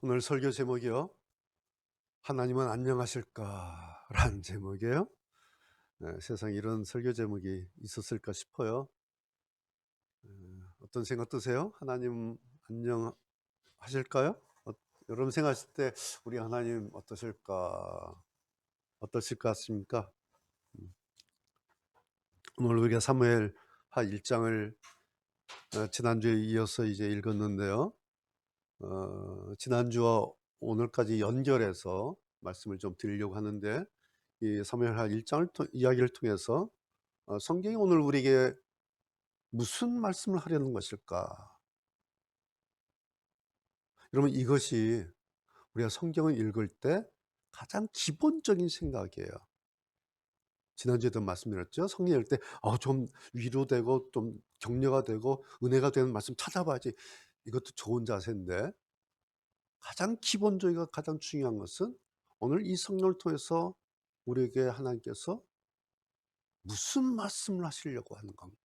오늘 설교 제목이요. 하나님은 안녕하실까? 라는 제목이에요. 네, 세상에 이런 설교 제목이 있었을까 싶어요. 어떤 생각 드세요? 하나님 안녕하실까요? 여러분 생각하실 때 우리 하나님 어떠실 것 같습니까? 음, 오늘 우리가 사무엘하 1장을 지난주에 이어서 이제 읽었는데요. 지난주와 오늘까지 연결해서 말씀을 좀 드리려고 하는데, 이 사무엘하 1장을 이야기를 통해서 성경이 오늘 우리에게 무슨 말씀을 하려는 것일까? 여러분, 이것이 우리가 성경을 읽을 때 가장 기본적인 생각이에요. 지난주에도 말씀드렸죠. 성경 읽을 때 좀 위로되고 좀 격려가 되고 은혜가 되는 말씀 찾아봐야지. 이것도 좋은 자세인데, 가장 기본적이고 가장 중요한 것은 오늘 이 성경을 통해서 우리에게 하나님께서 무슨 말씀을 하시려고 하는 건가?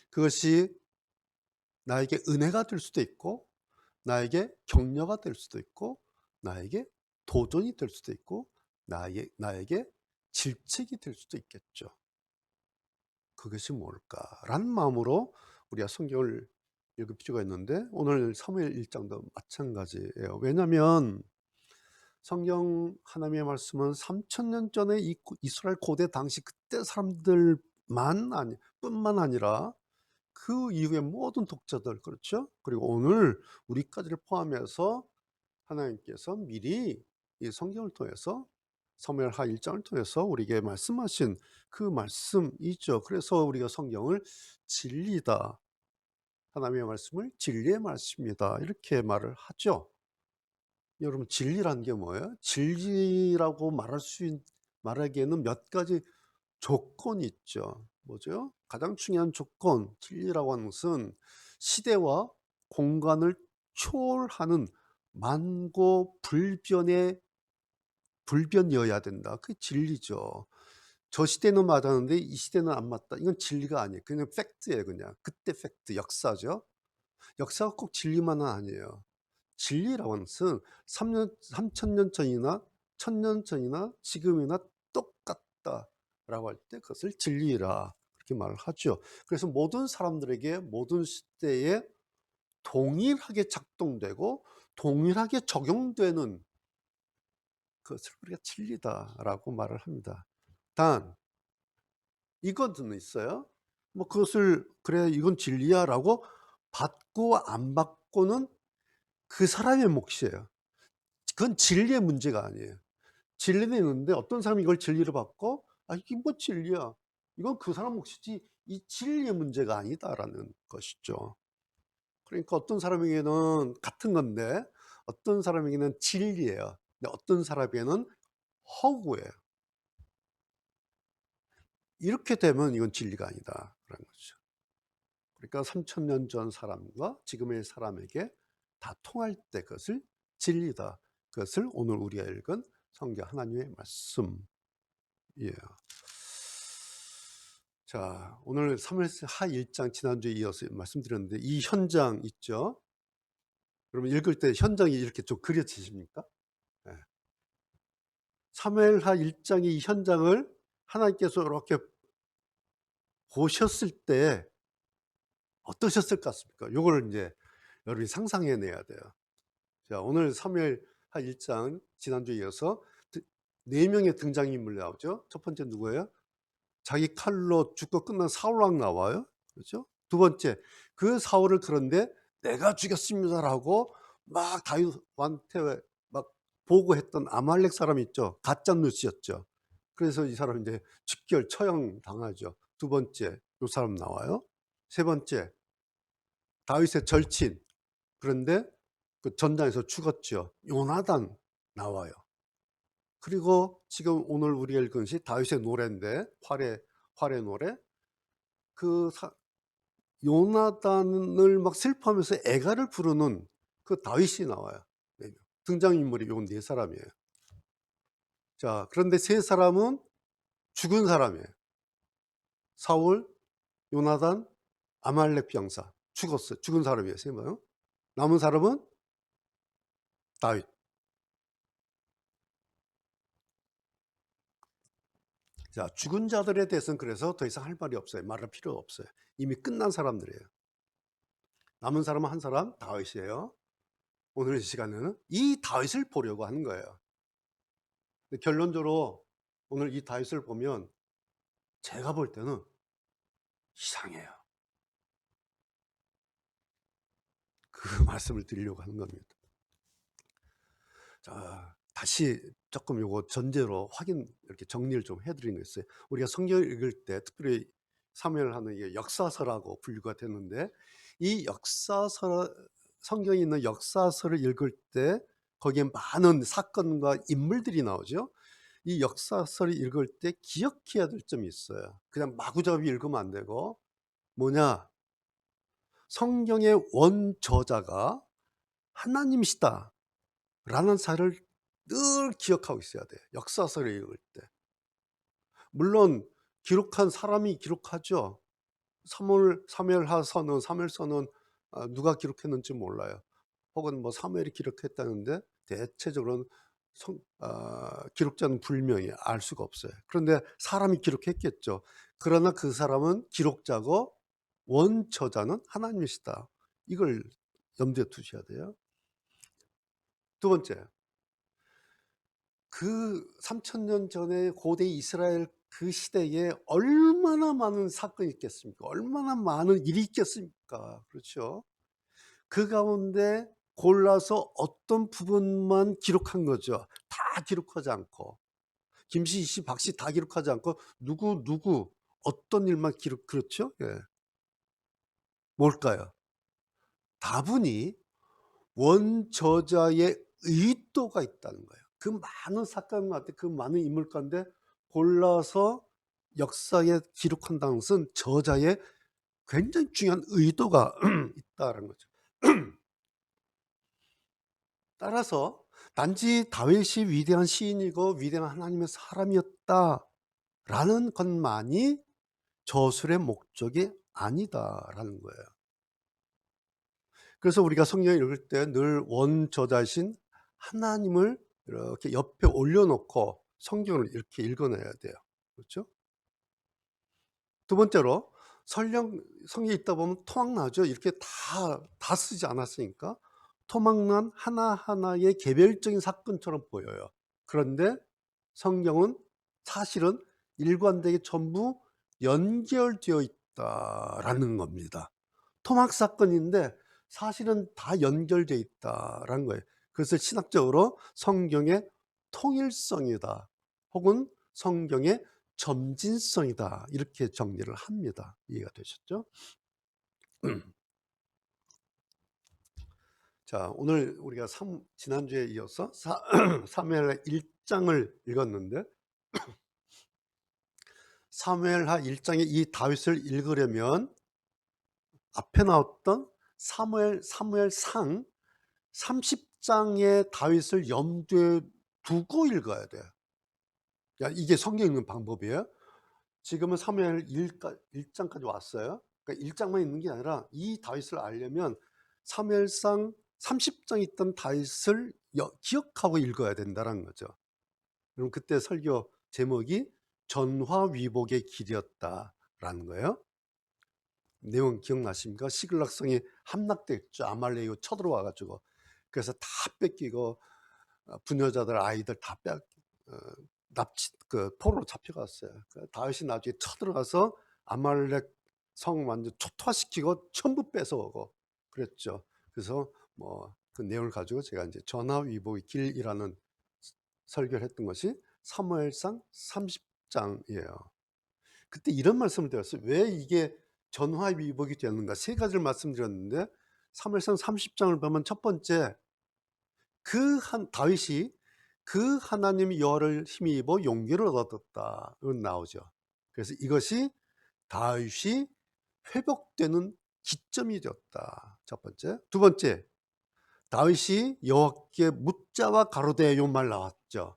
그것이 나에게 은혜가 될 수도 있고, 나에게 격려가 될 수도 있고, 나에게 도전이 될 수도 있고, 나에게 질책이 될 수도 있겠죠. 그것이 뭘까라는 마음으로 우리가 성경을 읽을 필요가 있는데, 오늘 사무엘 1장도 마찬가지예요. 왜냐하면 성경 하나님의 말씀은 3000년 전에 이스라엘 고대 당시 그때 뿐만 아니라 그 이후의 모든 독자들, 그렇죠? 그리고 오늘 우리까지를 포함해서 하나님께서 미리 이 성경을 통해서 사무엘하 1장을 통해서 우리에게 말씀하신 그 말씀이죠. 그래서 우리가 성경을 진리다, 하나님의 말씀을 진리의 말씀이다, 이렇게 말을 하죠. 여러분, 진리란 게 뭐예요? 진리라고 말하기에는 몇 가지 조건이 있죠. 뭐죠? 가장 중요한 조건, 진리라고 하는 것은 시대와 공간을 초월하는 만고 불변이어야 된다. 그게 진리죠. 저 시대는 맞았는데 이 시대는 안 맞다. 이건 진리가 아니에요. 그냥 팩트예요. 그냥 그때 팩트, 역사죠. 역사가 꼭 진리만은 아니에요. 진리라고 하는 것은 3000년 전이나 1000년 전이나 지금이나 똑같다라고 할 때 그것을 진리라, 그렇게 말을 하죠. 그래서 모든 사람들에게 모든 시대에 동일하게 작동되고 동일하게 적용되는 그것을 우리가 진리다라고 말을 합니다. 단 이것은 있어요. 뭐 그것을 그래 이건 진리야라고 받고 안 받고는 그 사람의 몫이에요. 그건 진리의 문제가 아니에요. 진리는 있는데 어떤 사람이 이걸 진리로 받고 이게 뭐 진리야, 이건 그 사람 몫이지 이 진리의 문제가 아니다라는 것이죠. 그러니까 어떤 사람에게는 같은 건데 어떤 사람에게는 진리예요. 근데 어떤 사람에게는 허구예요. 이렇게 되면 이건 진리가 아니다라는 거죠. 그러니까 3000년 전 사람과 지금의 사람에게 다 통할 때 그것을 진리다, 그것을 오늘 우리가 읽은 성경 하나님의 말씀이에요. 자, 오늘 사무엘하 1장 지난주에 이어서 말씀드렸는데 이 현장 있죠. 여러분 읽을 때 현장이 이렇게 좀 그려지십니까? 네. 사무엘하 1장의 이 현장을 하나님께서 이렇게 보셨을 때 어떠셨을 것 같습니까? 요걸 이제 여러분이 상상해 내야 돼요. 자, 오늘 사무엘하 1장 지난주에 이어서 4명의 등장인물 나오죠. 첫 번째 누구예요? 자기 칼로 죽고 끝난 사울왕 나와요. 그렇죠? 두 번째, 그 사울을 그런데 내가 죽였습니다라고 막 다윗 왕한테 막 보고했던 아말렉 사람 있죠. 가짜 뉴스였죠. 그래서 이 사람 이제 즉결 처형 당하죠. 두 번째, 이 사람 나와요. 세 번째, 다윗의 절친, 그런데 그 전장에서 죽었죠. 요나단 나와요. 그리고 지금 오늘 우리가 읽은 것이 다윗의 노래인데, 활의 노래. 그 요나단을 막 슬퍼하면서 애가를 부르는 그 다윗이 나와요. 등장인물이 요 네 사람이에요. 자, 그런데 세 사람은 죽은 사람이에요. 사울, 요나단, 아말렉 병사 죽었어요. 죽은 사람이에요. 세 명. 남은 사람은 다윗. 자, 죽은 자들에 대해서는 그래서 더 이상 할 말이 없어요. 말할 필요가 없어요. 이미 끝난 사람들이에요. 남은 사람은 한 사람, 다윗이에요. 오늘 이 시간에는 이 다윗을 보려고 하는 거예요. 근데 결론적으로 오늘 이 다윗을 보면 제가 볼 때는 이상해요. 그 말씀을 드리려고 하는 겁니다. 자, 다시 조금 요거 전제로 확인 이렇게 정리를 좀 해드리는 거 있어요. 우리가 성경을 읽을 때 특별히 사무엘하는 이게 역사서라고 분류가 됐는데 이 역사서 성경에 있는 역사서를 읽을 때 거기에 많은 사건과 인물들이 나오죠. 이 역사서를 읽을 때 기억해야 될 점이 있어요. 그냥 마구잡이 읽으면 안 되고 뭐냐? 성경의 원저자가 하나님이시다 라는 사실을 늘 기억하고 있어야 돼요. 역사서를 읽을 때. 물론 기록한 사람이 기록하죠. 사무엘하서는 사무엘서는 누가 기록했는지 몰라요. 혹은 뭐 사무엘이 기록했다는데 대체적으로는 기록자는 불명히 알 수가 없어요. 그런데 사람이 기록했겠죠. 그러나 그 사람은 기록자고 원저자는 하나님이시다. 이걸 염두에 두셔야 돼요. 두 번째, 그 3000년 전에 고대 이스라엘 그 시대에 얼마나 많은 사건이 있겠습니까? 얼마나 많은 일이 있겠습니까? 그렇죠? 그 가운데 골라서 어떤 부분만 기록한 거죠. 다 기록하지 않고 김씨, 이씨, 박씨 다 기록하지 않고 누구 어떤 일만 기록. 그렇죠? 예. 뭘까요? 다분히 원저자의 의도가 있다는 거예요. 그 많은 사건 가운데 그 많은 인물 가운데 골라서 역사에 기록한다는 것은 저자의 굉장히 중요한 의도가 있다는 거죠. 따라서 단지 다윗이 위대한 시인이고 위대한 하나님의 사람이었다라는 것만이 저술의 목적이 아니다라는 거예요. 그래서 우리가 성경을 읽을 때 늘 원저자신 하나님을 이렇게 옆에 올려놓고 성경을 이렇게 읽어내야 돼요. 그렇죠? 두 번째로 성경에 있다 보면 토막나죠. 이렇게 다 쓰지 않았으니까 토막난 하나하나의 개별적인 사건처럼 보여요. 그런데 성경은 사실은 일관되게 전부 연결되어 있다라는 겁니다. 토막 사건인데 사실은 다 연결되어 있다라는 거예요. 그래서 신학적으로 성경의 통일성이다 혹은 성경의 점진성이다 이렇게 정리를 합니다. 이해가 되셨죠? 자, 오늘 우리가 지난주에 이어서 사무엘하 1장을 읽었는데 사무엘하 1장의 이 다윗을 읽으려면 앞에 나왔던 사무엘상 30장의 다윗을 염두에 두고 읽어야 돼요. 이게 성경 읽는 방법이에요. 지금은 사무엘 1장까지 왔어요. 그러니까 1장만 있는 게 아니라 이 다윗을 알려면 사무엘상 30장에 있던 다윗을 기억하고 읽어야 된다는 거죠. 그럼 그때 설교 제목이 전화위복의 길이었다라는 거예요. 내용 기억나십니까? 시글락성이 함락됐죠. 아말렉이 쳐들어와가지고 그래서 다 뺏기고 부녀자들 아이들 다 포로로 잡혀갔어요. 다윗이 나중에 쳐들어가서 아말렉 성 완전 초토화시키고 전부 뺏어오고 그랬죠. 그래서 뭐 그 내용을 가지고 제가 이제 전화위복의 길이라는 설교를 했던 것이 사무엘상 30장이에요. 그때 이런 말씀을 드렸어요. 왜 이게 전화위복이 되는가? 세 가지를 말씀드렸는데 사무엘상 30장을 보면 첫 번째 다윗이 그 하나님 여호와를 힘입어 용기를 얻었다. 이건 나오죠. 그래서 이것이 다윗이 회복되는 기점이 되었다. 첫 번째. 두 번째, 다윗이 여호와께 묻자와 가로되 요 말 나왔죠.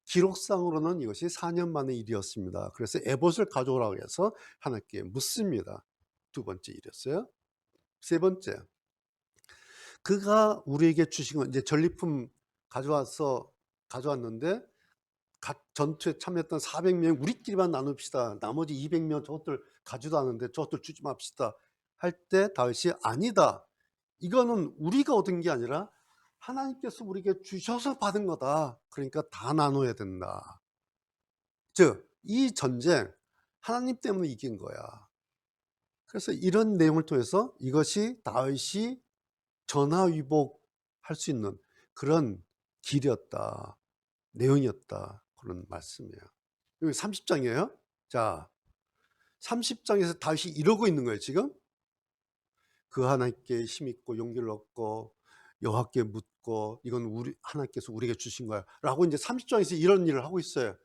기록상으로는 이것이 4년 만의 일이었습니다. 그래서 에봇을 가져오라고 해서 하나님께 묻습니다. 두 번째 일이었어요. 세 번째, 그가 우리에게 주신 건 이제 전리품 가져왔는데 전투에 참여했던 400명 우리끼리만 나눕시다. 나머지 200명 저것들 가지도 않는데 저것들 주지 맙시다. 할 때 다윗이 아니다. 이거는 우리가 얻은 게 아니라 하나님께서 우리에게 주셔서 받은 거다. 그러니까 다 나눠야 된다. 즉 이 전쟁 하나님 때문에 이긴 거야. 그래서 이런 내용을 통해서 이것이 다윗이 전화위복할 수 있는 그런 길이었다. 내용이었다. 그런 말씀이에요. 여기 30장이에요. 자, 30장에서 다윗이 이러고 있는 거예요, 지금. 그 하나님께 힘있고 용기를 얻고 여호와께 묻고 이건 하나님께서 우리에게 주신 거야 라고 이제 30장에서 이런 일을 하고 있어요.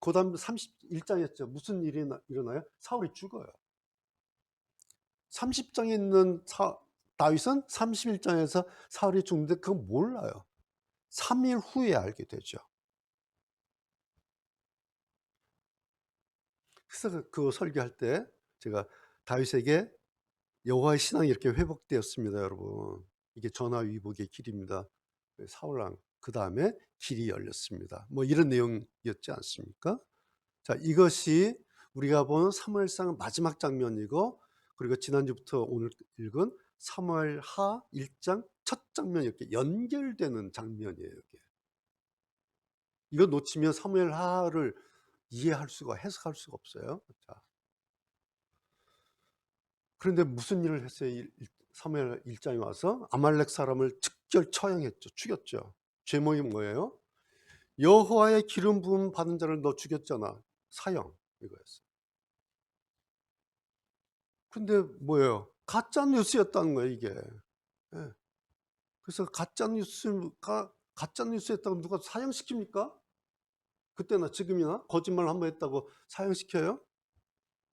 그 다음 31장이었죠. 무슨 일이 일어나요? 사울이 죽어요. 30장에 있는 다윗은 31장에서 사울이 죽는데 그건 몰라요. 3일 후에 알게 되죠. 그래서 그 설교할 때 제가 다윗에게 여호와의 신앙이 이렇게 회복되었습니다, 여러분. 이게 전화위복의 길입니다. 사울왕 그 다음에 길이 열렸습니다. 뭐 이런 내용이었지 않습니까? 자, 이것이 우리가 보는 사무엘상 마지막 장면이고, 그리고 지난주부터 오늘 읽은 사무엘하 1장 첫 장면 이렇게 연결되는 장면이에요. 이게. 이거 놓치면 사무엘하를 해석할 수가 없어요. 자, 그런데 무슨 일을 했어요? 사무엘 1장에 와서 아말렉 사람을 즉결 처형했죠. 죽였죠. 제목이 뭐예요? 여호와의 기름 부음 받은 자를 너 죽였잖아. 사형 이거였어요. 근데 뭐예요? 가짜 뉴스였다는 거예요, 이게. 예. 그래서 가짜 뉴스였다고 누가 사형시킵니까? 그때나 지금이나 거짓말 한번 했다고 사형시켜요?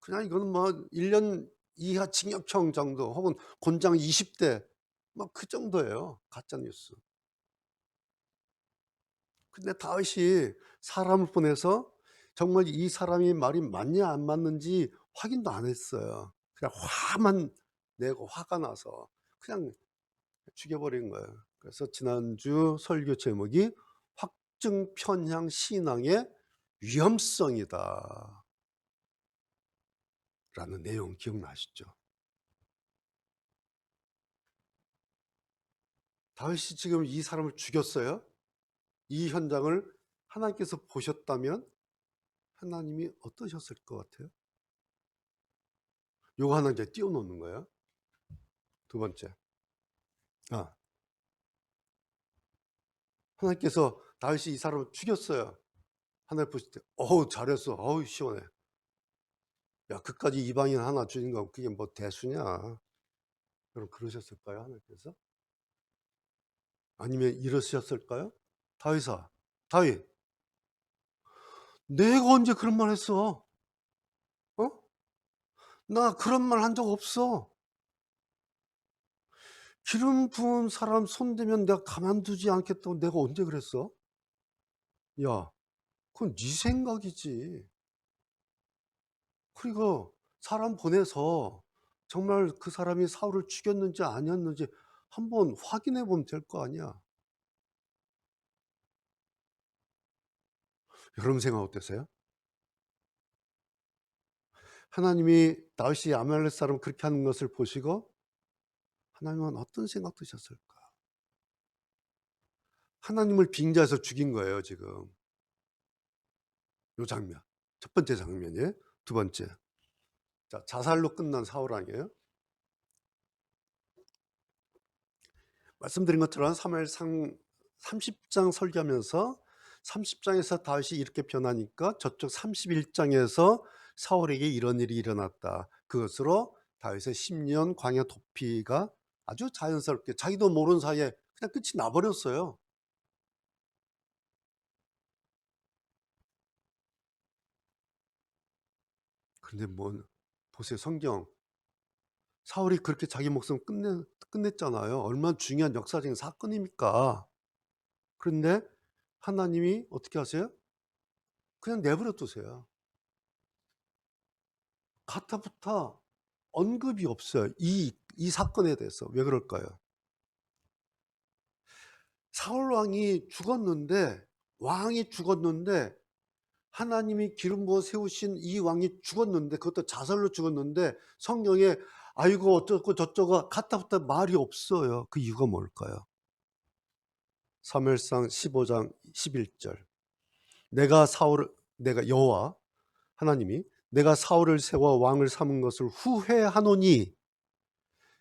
그냥 이거는 뭐 1년 이하 징역형 정도 혹은 곤장 20대 뭐 그 정도예요. 가짜 뉴스. 근데 다윗이 사람을 보내서 정말 이 사람이 말이 맞냐 안 맞는지 확인도 안 했어요. 그냥 화만 내고 화가 나서 그냥 죽여버린 거예요. 그래서 지난주 설교 제목이 확증 편향 신앙의 위험성이다 라는 내용 기억나시죠? 다윗이 지금 이 사람을 죽였어요. 이 현장을 하나님께서 보셨다면 하나님이 어떠셨을 것 같아요? 요거 하나 이제 띄워놓는 거예요. 두 번째, 하나님께서 다윗이 이 사람을 죽였어요. 하나님 보실 때 어우 잘했어. 어우 시원해. 야 그까지 이방인 하나 죽인 거 그게 뭐 대수냐. 여러분 그러셨을까요? 하나님께서? 아니면 이러셨을까요? 다윗아, 다윗, 내가 언제 그런 말 했어? 어? 나 그런 말 한 적 없어. 기름 부은 사람 손대면 내가 가만두지 않겠다고 내가 언제 그랬어? 야, 그건 네 생각이지. 그리고 사람 보내서 정말 그 사람이 사울을 죽였는지 아니었는지 한번 확인해 보면 될 거 아니야. 여러분 생각 어떠세요? 하나님이 다윗이 아말렉 사람 그렇게 하는 것을 보시고 하나님은 어떤 생각 드셨을까? 하나님을 빙자해서 죽인 거예요, 지금. 요 장면. 첫 번째 장면이에요. 두 번째. 자, 자살로 끝난 사울왕이에요. 말씀드린 것처럼 사무엘상 30장 설교하면서 30장에서 다윗이 이렇게 변하니까 저쪽 31장에서 사울에게 이런 일이 일어났다. 그것으로 다윗의 10년 광야 도피가 아주 자연스럽게 자기도 모르는 사이에 그냥 끝이 나버렸어요. 그런데 뭐 보세요, 성경. 사울이 그렇게 자기 목숨 끝냈잖아요. 얼마나 중요한 역사적인 사건입니까? 그런데 하나님이 어떻게 하세요? 그냥 내버려 두세요. 가타부타 언급이 없어요. 이 사건에 대해서. 왜 그럴까요? 사울 왕이 죽었는데 하나님이 기름 부어 세우신 이 왕이 죽었는데, 그것도 자살로 죽었는데 성경에 아이고 어쩌고 저쩌고 갔다부터 말이 없어요. 그 이유가 뭘까요? 사무엘상 15장 11절. 내가 여호와 하나님이 내가 사울을 세워 왕을 삼은 것을 후회하노니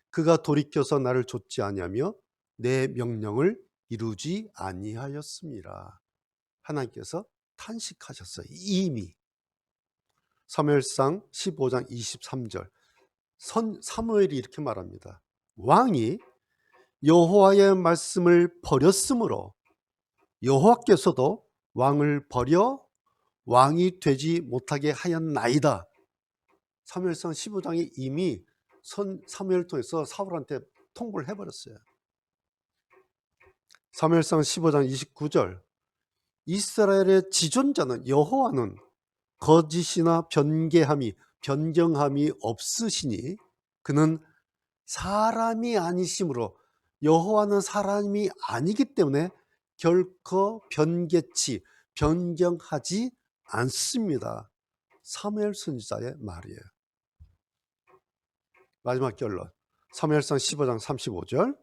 그가 돌이켜서 나를 좇지 아니하며 내 명령을 이루지 아니하였습니다. 하나님께서 탄식하셨어요. 이미. 사무엘상 15장 23절. 사무엘이 이렇게 말합니다. 왕이 여호와의 말씀을 버렸으므로 여호와께서도 왕을 버려 왕이 되지 못하게 하였나이다. 사무엘상 15장이 이미 사무엘을 통해서 사울한테 통보를 해버렸어요. 사무엘상 15장 29절. 이스라엘의 지존자는 여호와는 거짓이나 변경함이 없으시니 그는 사람이 아니시므로, 여호와는 사람이 아니기 때문에 결코 변경하지 않습니다. 사무엘 선지자의 말이에요. 마지막 결론. 사무엘상 15장 35절.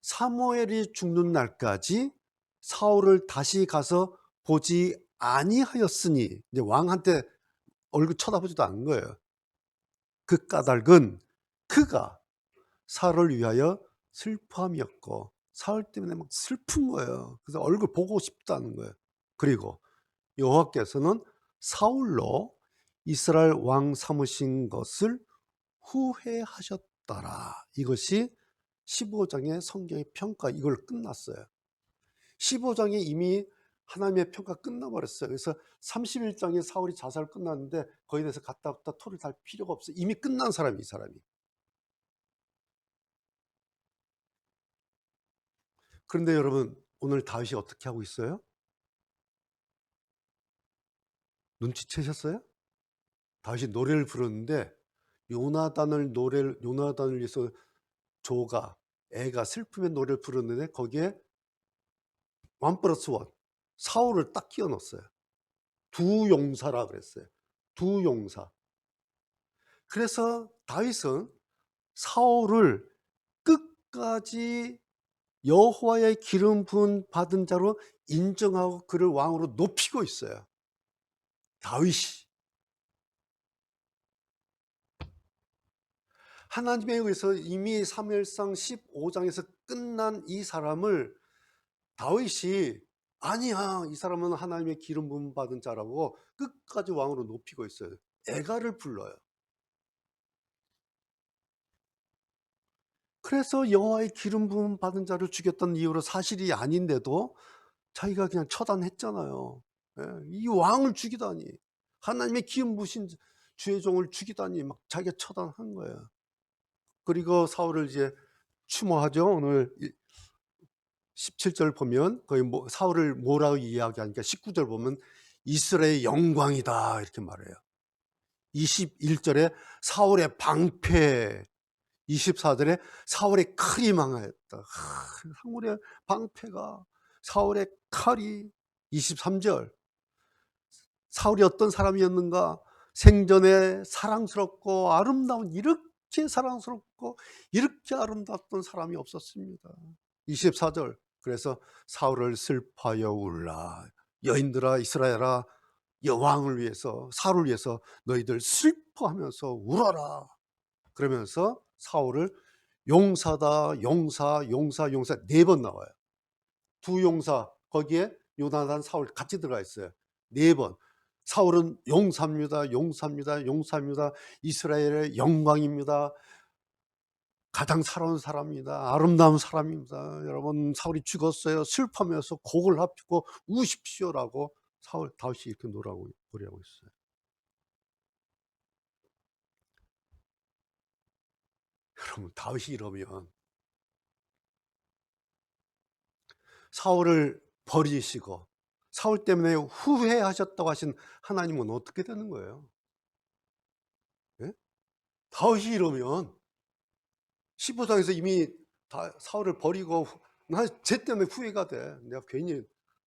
사무엘이 죽는 날까지 사울을 다시 가서 보지 아니하였으니, 이제 왕한테 얼굴 쳐다보지도 않은 거예요. 그 까닭은 그가 사울을 위하여 슬퍼함이었고, 사울 때문에 막 슬픈 거예요. 그래서 얼굴 보고 싶다는 거예요. 그리고 여호와께서는 사울로 이스라엘 왕 삼으신 것을 후회하셨더라. 이것이 15장의 성경의 평가. 이걸 끝났어요. 15장에 이미 하나님의 평가 끝나버렸어요. 그래서 31장에 사울이 자살 끝났는데 거기에 대해서 갔다 토를 달 필요가 없어요. 이미 끝난 사람이, 이 사람이. 그런데 여러분, 오늘 다윗이 어떻게 하고 있어요? 눈치채셨어요? 다윗이 노래를 부르는데 요나단을 위해서 애가 슬픔의 노래를 부르는데 거기에 1+1 사울을 딱 끼워 넣었어요. 두 용사라 그랬어요. 두 용사. 그래서 다윗은 사울을 끝까지 여호와의 기름 부음 받은 자로 인정하고 그를 왕으로 높이고 있어요. 다윗이. 하나님에 의해서 이미 사무엘상 15장에서 끝난 이 사람을 다윗이 아니야, 이 사람은 하나님의 기름 부음 받은 자라고 끝까지 왕으로 높이고 있어요. 애가를 불러요. 그래서 여호와의 기름 부음 받은 자를 죽였던 이유로 사실이 아닌데도 자기가 그냥 처단했잖아요. 이 왕을 죽이다니, 하나님의 기름 부으신 주의 종을 죽이다니 막 자기가 처단한 거예요. 그리고 사울을 이제 추모하죠. 오늘 17절 보면 거의 사울을 뭐라고 이야기하니까 19절 보면 이스라엘의 영광이다 이렇게 말해요. 21절에 사울의 방패, 24절에 사울의 칼이 망하였다. 사울의 방패가, 사울의 칼이. 23절 사울이 어떤 사람이었는가? 생전에 사랑스럽고 아름다운, 이렇게 사랑스럽고 이렇게 아름다웠던 사람이 없었습니다. 24절 그래서 사울을 슬퍼하여 울라. 여인들아 이스라엘아, 여왕을 위해서, 사울을 위해서 너희들 슬퍼하면서 울어라. 그러면서 사울을 용사다, 용사 4번 나와요. 두 용사, 거기에 요나단, 사울 같이 들어가 있어요. 4번. 사울은 용사입니다. 이스라엘의 영광입니다. 가장 사랑하는 사람입니다. 아름다운 사람입니다. 여러분, 사울이 죽었어요. 슬퍼하면서 곡을 합치고 우십시오라고 다윗이 이렇게 노래하고 있어요. 여러분, 다윗이 이러면 사울을 버리시고 사울 때문에 후회하셨다고 하신 하나님은 어떻게 되는 거예요? 예? 다윗이 이러면 15장에서 이미 사울을 버리고 나 쟤 때문에 후회가 돼. 내가 괜히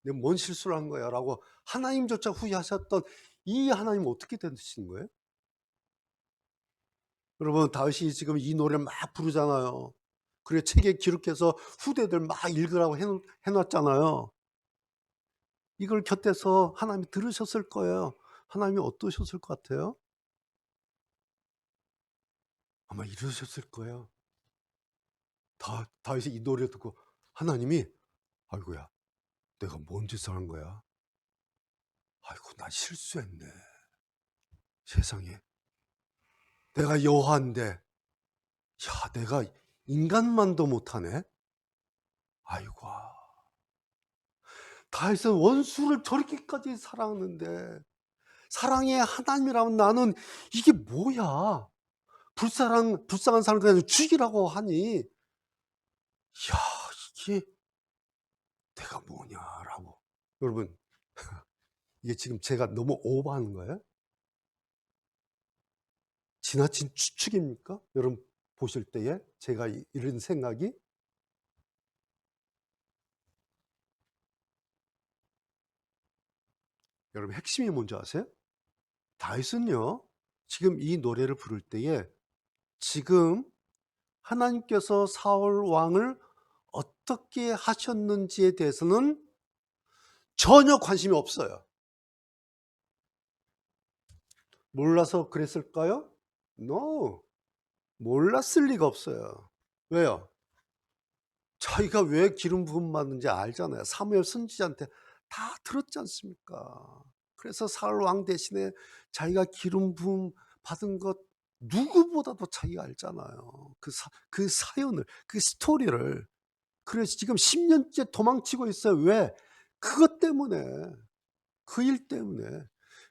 '내가 뭔 실수를 한 거야.'라고 하나님조차 후회하셨던 이 하나님은 어떻게 되시는 거예요? 여러분 다윗이 지금 이 노래를 막 부르잖아요. 그리고 책에 기록해서 후대들 막 읽으라고 해 놨잖아요. 이걸 곁에서 하나님이 들으셨을 거예요. 하나님이 어떠셨을 것 같아요? 아마 이러셨을 거예요. 다윗이 이 노래 듣고 하나님이 "아이고야 내가 뭔 짓을 한 거야. 아이고 나 실수했네. 세상에. 내가 여호와인데 야 내가 인간만도 못하네. 아이고 다윗은 원수를 저렇게까지 사랑하는데 사랑의 하나님이라면 나는 '이게 뭐야. 불쌍한 사람을 그냥 죽이라고 하니 야 이게 내가 뭐냐.'라고. 여러분 이게 지금 제가 너무 오버하는 거예요? 지나친 추측입니까? 여러분 보실 때에 제가 이런 생각이? 여러분 핵심이 뭔지 아세요? 다윗은요. 지금 이 노래를 부를 때에 지금 하나님께서 사울 왕을 어떻게 하셨는지에 대해서는 전혀 관심이 없어요. 몰라서 그랬을까요? No. 몰랐을 리가 없어요. 왜요? 자기가 왜 기름 부음 받는지 알잖아요. 사무엘 선지자한테 다 들었지 않습니까? 그래서 사울 왕 대신에 자기가 기름 부음 받은 것 누구보다도 자기가 알잖아요. 그 사연을, 그 스토리를. 그래서 지금 10 년째 도망치고 있어요. 왜? 그것 때문에. 그 일 때문에.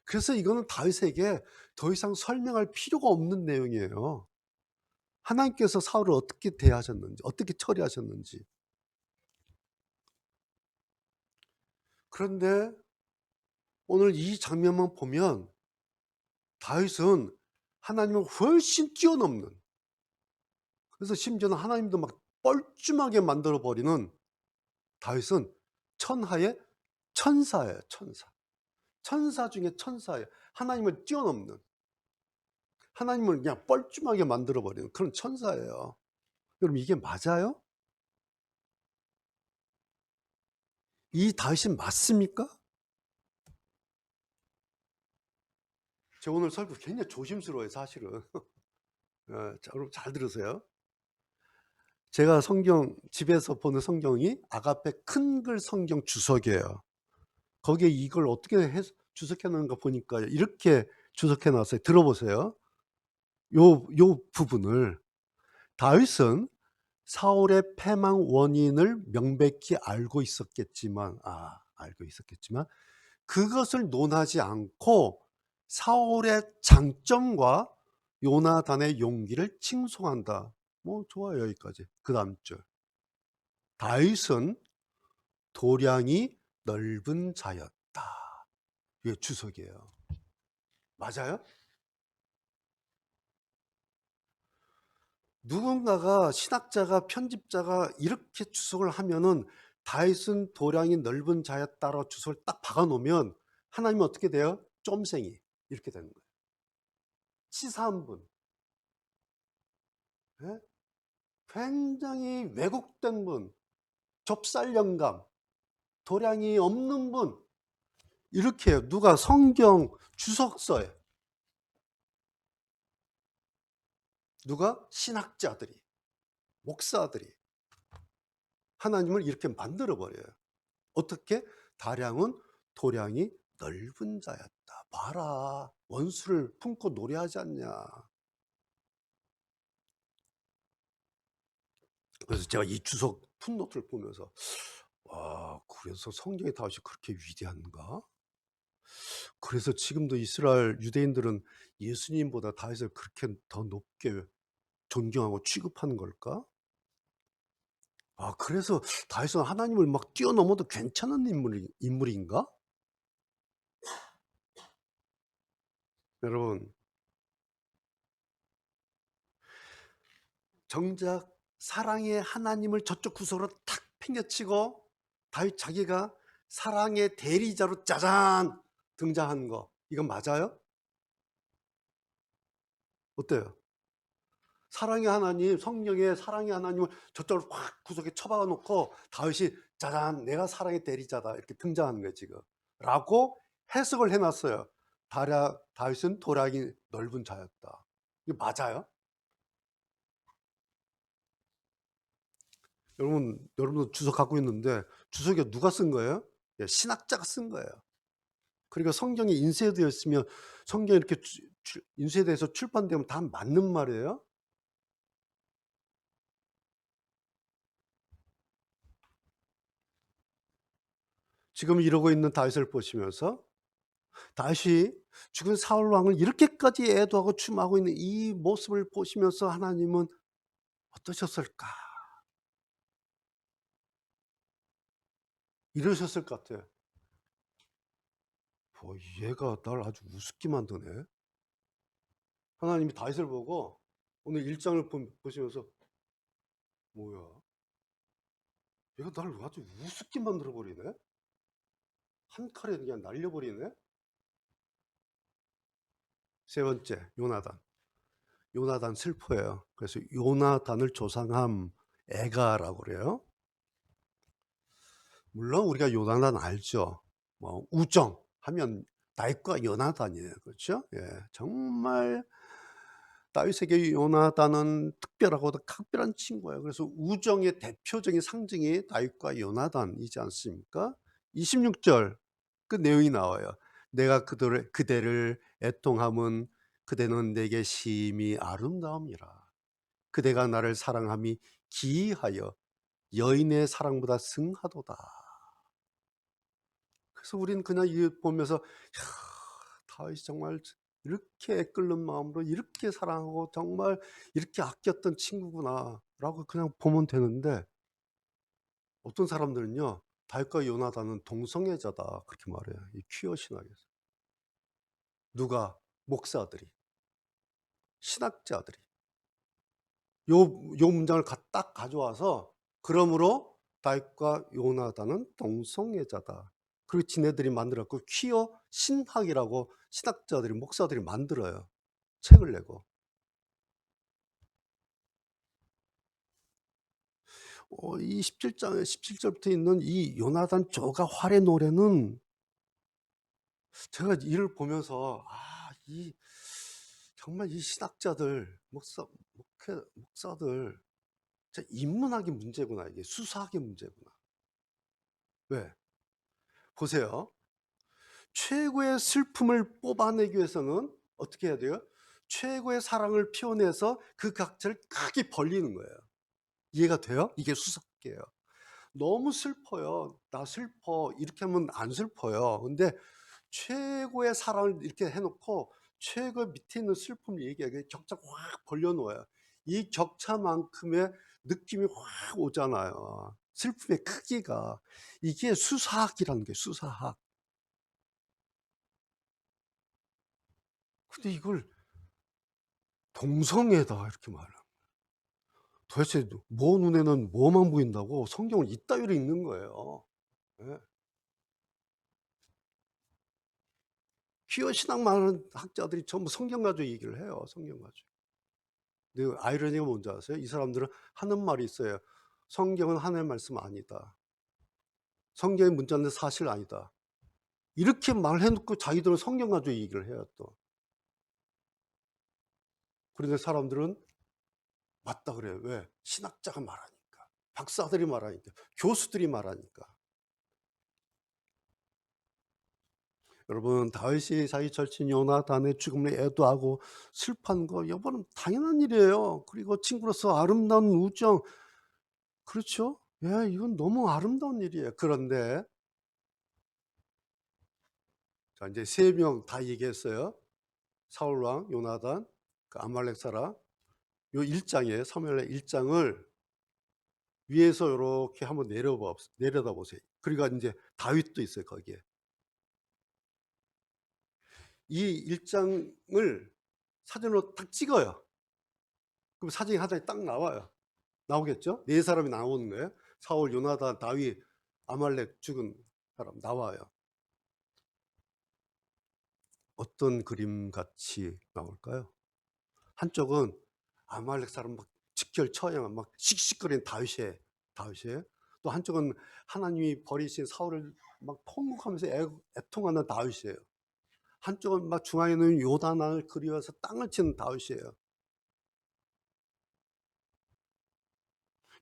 그래서 이거는 다윗에게 더 이상 설명할 필요가 없는 내용이에요. 하나님께서 사울을 어떻게 대하셨는지, 어떻게 처리하셨는지. 그런데 오늘 이 장면만 보면 다윗은 하나님을 훨씬 뛰어넘는, 그래서 심지어는 하나님도 막 뻘쭘하게 만들어 버리는 다윗은 천하의 천사예요, 천사. 천사 중에 천사예요. 하나님을 뛰어넘는, 하나님을 그냥 뻘쭘하게 만들어 버리는 그런 천사예요. 여러분 이게 맞아요? 이 다윗이 맞습니까? 제가 오늘 설교 굉장히 조심스러워요, 사실은. 자, 여러분 잘 들으세요. 제가 집에서 보는 성경이 아가페 큰 글 성경 주석이에요. 거기에 이걸 어떻게 주석해 놓은가 보니까 이렇게 주석해 놨어요. 들어보세요. 요 부분을 다윗은 사울의 패망 원인을 명백히 알고 있었겠지만 그것을 논하지 않고 사울의 장점과 요나단의 용기를 칭송한다. 뭐 좋아요, 여기까지. 그다음 줄. 다윗은 도량이 넓은 자였다. 이게 주석이에요. 맞아요? 누군가가 신학자가 편집자가 이렇게 주석을 하면은 다윗은 도량이 넓은 자였다라고 주석을 딱 박아 놓으면 하나님은 어떻게 돼요? 쫌생이 이렇게 되는 거예요. 치사한 분. 예? 굉장히 왜곡된 분, 좁쌀 영감, 도량이 없는 분. 이렇게 해요. 누가 성경 주석서에 누가 신학자들이, 목사들이 하나님을 이렇게 만들어 버려요. 어떻게? 다량은 도량이 넓은 자였다. 봐라. 원수를 품고 노래하지 않냐. 그래서 제가 이 주석 풋노트를 보면서 와, 그래서 성경의 다윗이 그렇게 위대한가? 그래서 지금도 이스라엘 유대인들은 예수님보다 다윗을 그렇게 더 높게 존경하고 취급하는 걸까? 그래서 다윗은 하나님을 막 뛰어넘어도 괜찮은 인물인가? 여러분, 정작 사랑의 하나님을 저쪽 구석으로 탁 팽개치고 다윗 자기가 사랑의 대리자로 짜잔 등장한 거, 이건 맞아요? 어때요? 사랑의 하나님, 성령의 사랑의 하나님을 저쪽으로 확 구석에 처박아 놓고 다윗이 짜잔 내가 사랑의 대리자다 이렇게 등장하는 거예요 지금 라고 해석을 해놨어요. 다윗은 도량이 넓은 자였다. 이게 맞아요? 여러분도 주석 갖고 있는데 주석이 누가 쓴 거예요? 예, 신학자가 쓴 거예요. 그러니까 성경이 인쇄되어 있으면 성경이 이렇게 인쇄돼서 출판되면 다 맞는 말이에요. 지금 이러고 있는 다윗을 보시면서 다윗이 죽은 사울 왕을 이렇게까지 애도하고 추모하고 있는 이 모습을 보시면서 하나님은 어떠셨을까? 이러셨을 것 같아요. 얘가 날 아주 우습게 만드네. 하나님이 다윗을 보고 오늘 1장을 보시면서 뭐야? 얘가 날 아주 우습게 만들어 버리네. 한 칼에 그냥 날려버리네. 세 번째, 요나단 슬퍼요. 그래서 요나단을 조상함 애가라고 그래요. 물론 우리가 요나단 알죠. 뭐 우정 하면 다윗과 요나단이에요. 그렇죠? 예, 정말 다윗에게 요나단은 특별하고 특별한 친구예요. 그래서 우정의 대표적인 상징이 다윗과 요나단이지 않습니까? 26절 그 내용이 나와요. 내가 그대를 애통함은 그대는 내게 심히 아름다움이라. 그대가 나를 사랑함이 기이하여 여인의 사랑보다 승하도다. 그래서 우리는 그냥 이 보면서 다윗이 정말 이렇게 애끓는 마음으로 이렇게 사랑하고 정말 이렇게 아꼈던 친구구나라고 그냥 보면 되는데 어떤 사람들은요 다윗과 요나단은 동성애자다 그렇게 말해요. 이 퀴어 신학에서. 누가? 목사들이, 신학자들이 요 문장을 딱 가져와서 그러므로 다윗과 요나단은 동성애자다. 그리고 지네들이 만들었고 퀴어 신학이라고 신학자들이 목사들이 만들어요. 책을 내고. 이 17장에 17절부터 있는 이 요나단 저가 활의 노래는 제가 이를 보면서 이 정말 이 신학자들 목사들 진짜 인문학의 문제구나. 이게 수사학의 문제구나. 왜? 보세요. 최고의 슬픔을 뽑아내기 위해서는 어떻게 해야 돼요? 최고의 사랑을 피워내서 그 각자를 크게 벌리는 거예요. 이해가 돼요? 이게 수사학이에요. 너무 슬퍼요. 나 슬퍼. 이렇게 하면 안 슬퍼요. 근데 최고의 사랑을 이렇게 해놓고 최고 밑에 있는 슬픔을 얘기하게 격차가 확 벌려놓아요. 이 격차만큼의 느낌이 확 오잖아요. 슬픔의 크기가. 이게 수사학이라는 게 수사학. 근데 이걸 동성애다 이렇게 말해요. 도대체 뭐 눈에는 뭐만 보인다고 성경을 이따위로 읽는 거예요. 예. 퀴어 신학 많은 학자들이 전부 성경 가지고 얘기를 해요. 성경 가지고. 근데 아이러니가 뭔지 아세요? 이 사람들은 하는 말이 있어요. 성경은 하나님의 말씀 아니다. 성경의 문자는 사실 아니다. 이렇게 말해놓고 자기들은 성경 가지고 얘기를 해요 또. 그런데 사람들은 맞다 그래요. 왜? 신학자가 말하니까. 박사들이 말하니까. 교수들이 말하니까. 여러분 다윗이 자기 절친 요나단의 죽음을 애도하고 슬퍼한 거 여러분 당연한 일이에요. 그리고 친구로서 아름다운 우정 그렇죠? 예, 이건 너무 아름다운 일이에요. 그런데 자 이제 세 명 다 얘기했어요. 사울 왕, 요나단, 그 아말렉 사람. 요 1장이에요. 사무엘의 1장을 위에서 요렇게 한번 내려다 보세요. 그리고 이제 다윗도 있어요, 거기에. 이 1장을 사진으로 딱 찍어요. 그럼 사진이 하나에 딱 나와요. 나오겠죠? 네 사람이 나오는 거예요. 사울, 요나단, 다윗, 아말렉 죽은 사람 나와요. 어떤 그림 같이 나올까요? 한쪽은 아말렉 사람 막 직결 처형 막 씩씩거리는 다윗이에요. 또 한쪽은 하나님이 버리신 사울을 막 통곡하면서 애통하는 다윗이에요. 한쪽은 막 중앙에는 요단을 그리워서 땅을 치는 다윗이에요.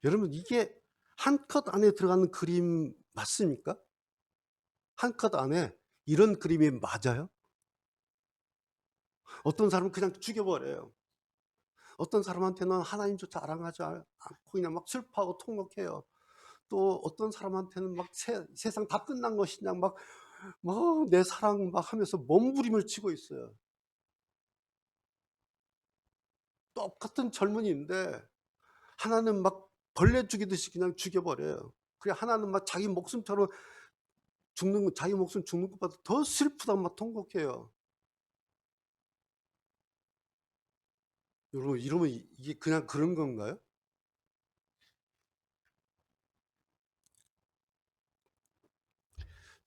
여러분, 이게 한 컷 안에 들어가는 그림 맞습니까? 한 컷 안에 이런 그림이 맞아요? 어떤 사람은 그냥 죽여버려요. 어떤 사람한테는 하나님조차 아랑하지 않고 그냥 막 슬퍼하고 통곡해요. 또 어떤 사람한테는 막 세상 다 끝난 것이냐 막 뭐 내 사랑 막 하면서 몸부림을 치고 있어요. 똑같은 젊은이인데 하나는 막 벌레 죽이듯이 그냥 죽여버려요. 그래 하나는 막 자기 목숨처럼 자기 목숨 죽는 것보다 더 슬프다고 막 통곡해요. 여러분, 이러면 이게 그냥 그런 건가요?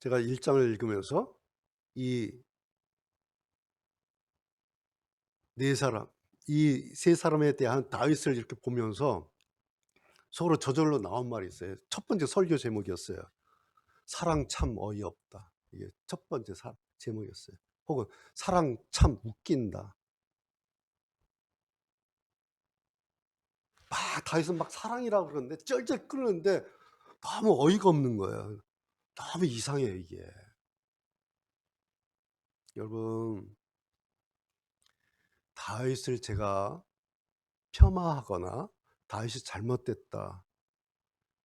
제가 1장을 읽으면서 이 네 사람, 이 세 사람에 대한 다윗을 이렇게 보면서 서로 저절로 나온 말이 있어요. 첫 번째 설교 제목이었어요. 사랑 참 어이없다. 이게 첫 번째 제목이었어요. 혹은 사랑 참 웃긴다. 막 다윗은 막 사랑이라고 그러는데 쩔쩔 끓는데 너무 어이가 없는 거예요. 너무 이상해요, 이게. 여러분, 다윗을 제가 폄하하거나 다윗이 잘못됐다,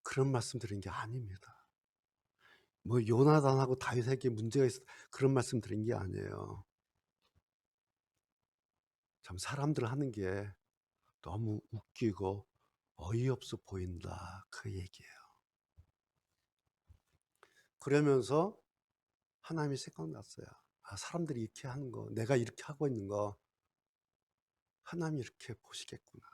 그런 말씀 드린 게 아닙니다. 뭐 요나단하고 다윗에게 문제가 있어 그런 말씀 드린 게 아니에요. 참 사람들 하는 게 너무 웃기고 어이없어 보인다, 그 얘기예요. 그러면서 하나님이 생각났어요. 아, 사람들이 이렇게 하는 거, 내가 이렇게 하고 있는 거 하나님이 이렇게 보시겠구나.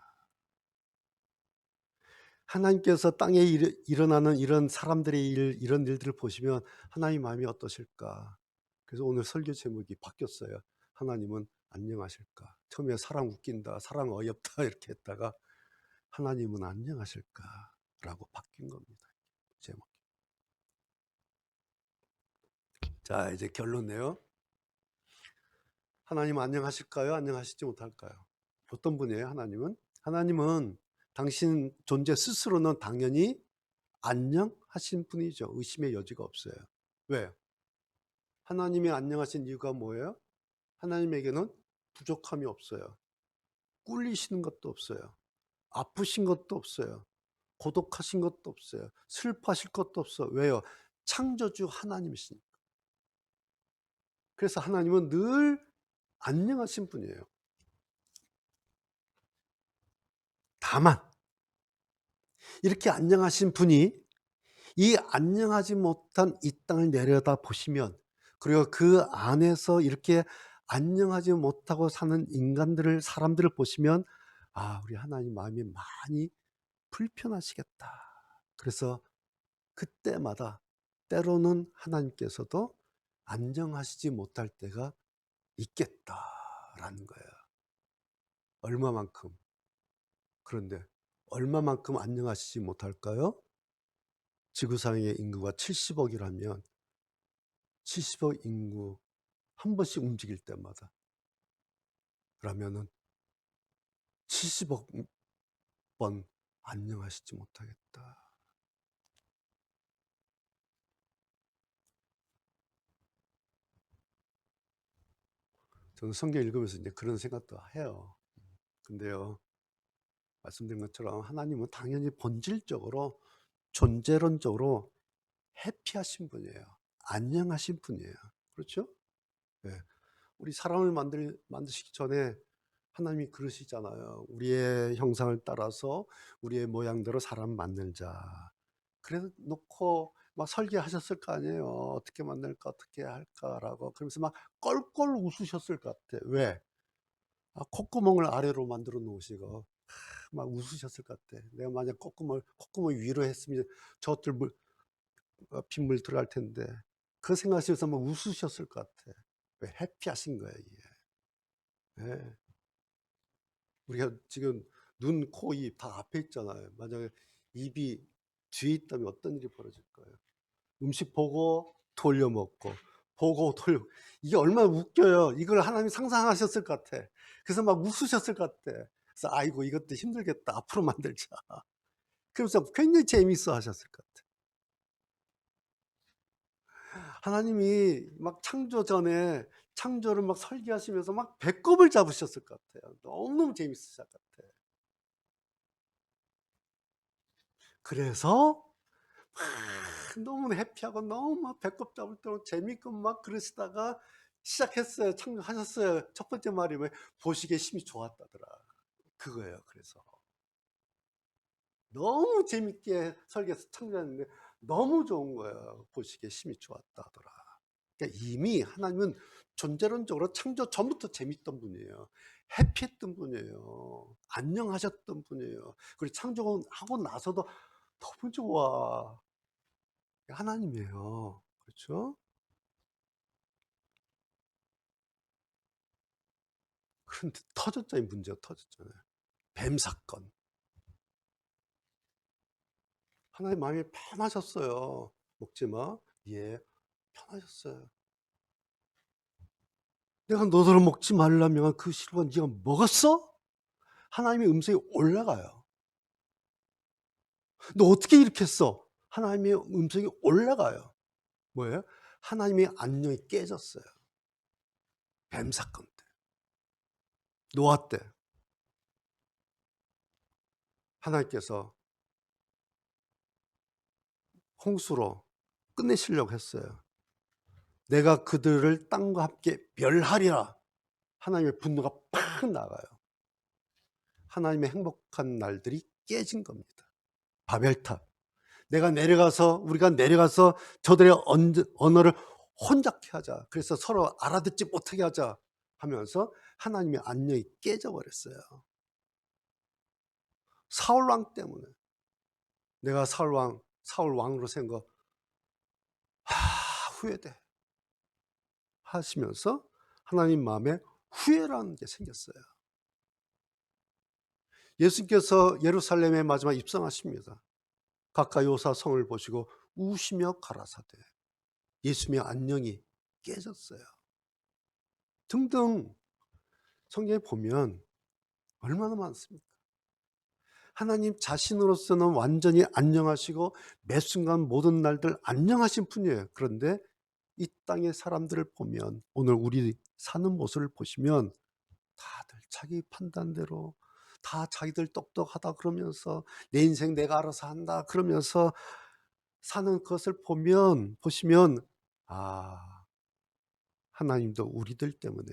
하나님께서 땅에 일어나는 이런 사람들의 이런 일들을 보시면 하나님 마음이 어떠실까? 그래서 오늘 설교 제목이 바뀌었어요. 하나님은 안녕하실까? 처음에 사랑 웃긴다, 사랑 어이없다 이렇게 했다가 하나님은 안녕하실까라고 바뀐 겁니다. 제목. 자, 이제 결론내요. 하나님 안녕하실까요? 안녕하시지 못할까요? 어떤 분이에요, 하나님은? 하나님은 당신 존재 스스로는 당연히 안녕하신 분이죠. 의심의 여지가 없어요. 왜? 하나님이 안녕하신 이유가 뭐예요? 하나님에게는 부족함이 없어요. 꿀리시는 것도 없어요. 아프신 것도 없어요. 고독하신 것도 없어요. 슬퍼하실 것도 없어요. 왜요? 창조주 하나님이시니까. 그래서 하나님은 늘 안녕하신 분이에요. 다만 이렇게 안녕하신 분이 이 안녕하지 못한 이 땅을 내려다 보시면, 그리고 그 안에서 이렇게 안녕하지 못하고 사는 사람들을 보시면, 아, 우리 하나님 마음이 많이 불편하시겠다. 그래서 그때마다 때로는 하나님께서도 안정하시지 못할 때가 있겠다라는 거예요. 얼마만큼? 그런데 얼마만큼 안녕하시지 못할까요? 지구상의 인구가 70억이라면 70억 인구 한 번씩 움직일 때마다, 그러면은 70억 번 안녕하시지 못하겠다. 저는 성경 읽으면서 이제 그런 생각도 해요. 근데요, 말씀드린 것처럼 하나님은 당연히 본질적으로 존재론적으로 해피하신 분이에요. 안녕하신 분이에요. 그렇죠? 네. 우리 사람을 만드시기 전에 하나님이 그러시잖아요. 우리의 형상을 따라서 우리의 모양대로 사람 만들자. 그래 놓고 막 설계하셨을 거 아니에요. 어떻게 만들까, 어떻게 할까라고. 그러면서 막 껄껄 웃으셨을 것 같아. 왜? 아, 콧구멍을 아래로 만들어 놓으시고 막 웃으셨을 것 같아. 내가 만약 콧구멍을 위로했으면 저들 빗물 들어갈 텐데. 그 생각하시면서 막 웃으셨을 것 같아. 왜 해피하신 거예요, 이게. 예. 우리가 지금 눈, 코, 입 다 앞에 있잖아요. 만약에 입이 뒤에 있다면 어떤 일이 벌어질 거예요? 음식 보고 돌려 먹고, 보고 돌려. 이게 얼마나 웃겨요. 이걸 하나님이 상상하셨을 것 같아. 그래서 막 웃으셨을 것 같아. 그래서 아이고 이것도 힘들겠다. 앞으로 만들자. 그래서 굉장히 재미있어 하셨을 것 같아. 하나님이 막 창조 전에 창조를 막 설계하시면서 막 배꼽을 잡으셨을 것 같아요. 너무너무 재밌으실 것 같아. 그래서 막 너무 해피하고 너무 막 배꼽 잡을 때로 재밌고 막 그러시다가 시작했어요. 창조하셨어요. 첫 번째 말이 왜 보시기에 힘이 좋았다더라. 그거예요. 그래서 너무 재밌게 설계해서 창조했는데 너무 좋은 거예요. 보시기에 힘이 좋았다더라. 그러니까 이미 하나님은 존재론적으로 창조 전부터 재밌던 분이에요. 해피했던 분이에요. 안녕하셨던 분이에요. 그리고 창조하고 나서도 너무 좋아. 하나님이에요. 그렇죠? 그런데 터졌잖아요. 문제가 터졌잖아요. 뱀 사건. 하나님 마음이 편하셨어요. 먹지 마. 예, 편하셨어요. 내가 너더러 먹지 말라면 그 실과 네가 먹었어? 하나님의 음성이 올라가요. 너 어떻게 이렇게 했어? 하나님의 음성이 올라가요. 뭐예요? 하나님의 안녕이 깨졌어요. 뱀 사건 때. 노아 때. 하나님께서 홍수로 끝내시려고 했어요. 내가 그들을 땅과 함께 멸하리라. 하나님의 분노가 팍 나가요. 하나님의 행복한 날들이 깨진 겁니다. 바벨탑. 우리가 내려가서 저들의 언어를 혼잡케 하자. 그래서 서로 알아듣지 못하게 하자 하면서 하나님의 안녕이 깨져버렸어요. 사울왕 때문에. 내가 사울왕으로 센 거, 후회돼. 하시면서 하나님 마음에 후회라는 게 생겼어요. 예수님께서 예루살렘에 마지막 입성하십니다. 가까이 오사 성을 보시고 우시며 가라사대. 예수님의 안녕이 깨졌어요. 등등 성경에 보면 얼마나 많습니까? 하나님 자신으로서는 완전히 안녕하시고 매 순간 모든 날들 안녕하신 분이에요. 그런데 이 땅의 사람들을 보면 오늘 우리 사는 모습을 보시면 다들 자기 판단대로 다 자기들 똑똑하다 그러면서 내 인생 내가 알아서 한다 그러면서 사는 것을 보시면 하나님도 우리들 때문에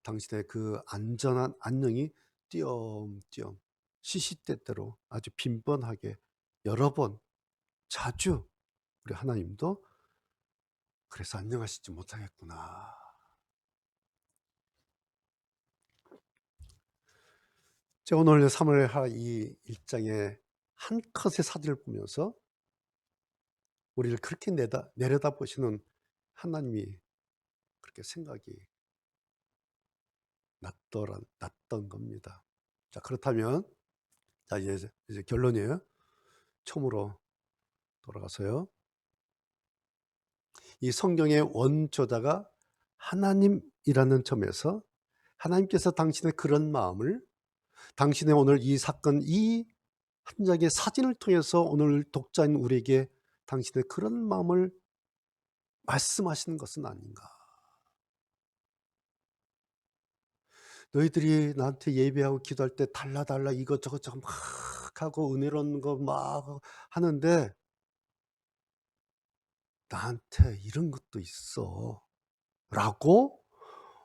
당신의 그 안전한 안녕이 띄엄띄엄 시시때때로 아주 빈번하게 여러 번 자주 우리 하나님도 그래서 안녕하시지 못하겠구나. 제가 오늘 3월 이 1장의 한 컷의 사진을 보면서 우리를 그렇게 내려다보시는 하나님이 그렇게 생각이 났던 겁니다. 자, 그렇다면 자 이제 결론이에요. 처음으로 돌아가서요. 이 성경의 원저자가 하나님이라는 점에서 하나님께서 당신의 그런 마음을 당신의 오늘 이 사건 이 한 장의 사진을 통해서 오늘 독자인 우리에게 당신의 그런 마음을 말씀하시는 것은 아닌가. 너희들이 나한테 예배하고 기도할 때 달라 이것저것 막 하고 은혜로운 거 막 하는데 나한테 이런 것도 있어 라고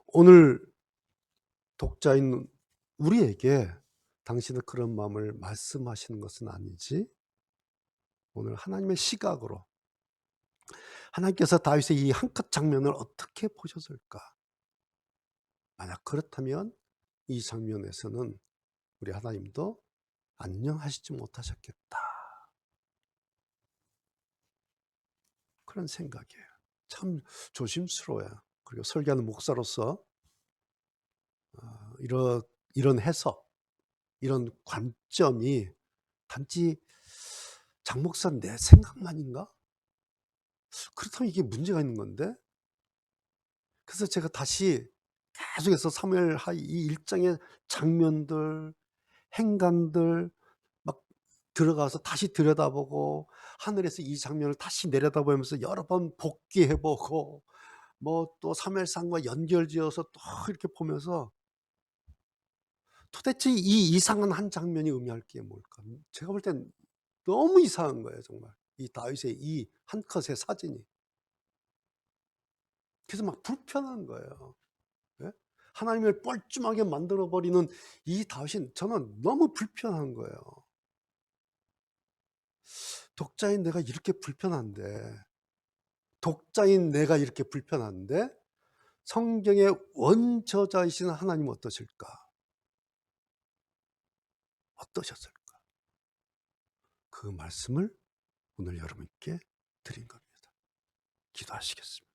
오늘 독자인 우리에게 당신의 그런 마음을 말씀하시는 것은 아니지. 오늘 하나님의 시각으로 하나님께서 다윗의 이 한 컷 장면을 어떻게 보셨을까? 만약 그렇다면 이 장면에서는 우리 하나님도 안녕하시지 못하셨겠다. 그런 생각이에요. 참 조심스러워요. 그리고 설교하는 목사로서 이런 해석, 이런 관점이 단지 장 목사 내 생각만인가? 그렇다면 이게 문제가 있는 건데. 그래서 제가 다시 계속해서 사무엘하 이 1장의 장면들, 행간들 막 들어가서 다시 들여다보고 하늘에서 이 장면을 다시 내려다보면서 여러 번 복기해 보고 뭐 또 사무엘상과 연결지어서 또 이렇게 보면서 도대체 이 이상한 한 장면이 의미할 게 뭘까? 제가 볼 땐 너무 이상한 거예요 정말. 이 다윗의 이 한 컷의 사진이. 그래서 막 불편한 거예요. 예? 하나님을 뻘쭘하게 만들어 버리는 이 다윗이 저는 너무 불편한 거예요. 독자인 내가 이렇게 불편한데 성경의 원저자이신 하나님은 어떠실까? 어떠셨을까? 그 말씀을 오늘 여러분께 드린 겁니다. 기도하시겠습니다.